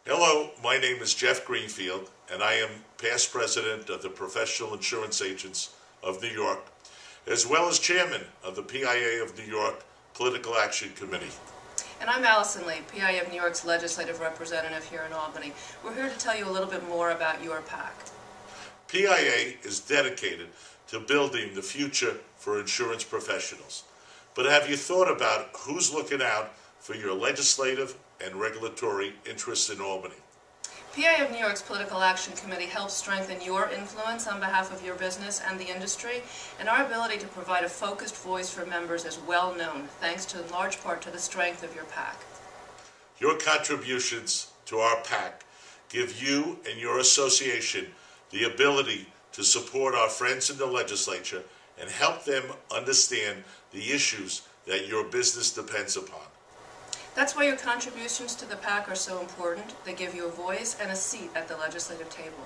Hello, my name is Jeff Greenfield, and I am past president of the Professional Insurance Agents of New York, as well as chairman of the PIA of New York Political Action Committee. And I'm Allison Lee, PIA of New York's legislative representative here in Albany. We're here to tell you a little bit more about your PAC. PIA is dedicated to building the future for insurance professionals. But have you thought about who's looking out for your legislative and regulatory interests in Albany? PIA of New York's Political Action Committee helps strengthen your influence on behalf of your business and the industry, and our ability to provide a focused voice for members is well known, thanks to in large part to the strength of your PAC. Your contributions to our PAC give you and your association the ability to support our friends in the legislature and help them understand the issues that your business depends upon. That's why your contributions to the PAC are so important. They give you a voice and a seat at the legislative table.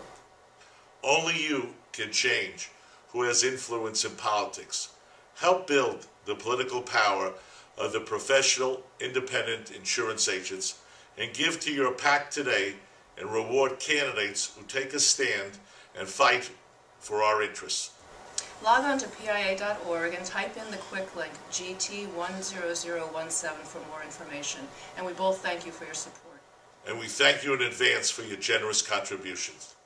Only you can change who has influence in politics. Help build the political power of the professional, independent insurance agents, and give to your PAC today and reward candidates who take a stand and fight for our interests. Log on to PIA.org and type in the quick link GT10017 for more information. And we both thank you for your support. And we thank you in advance for your generous contributions.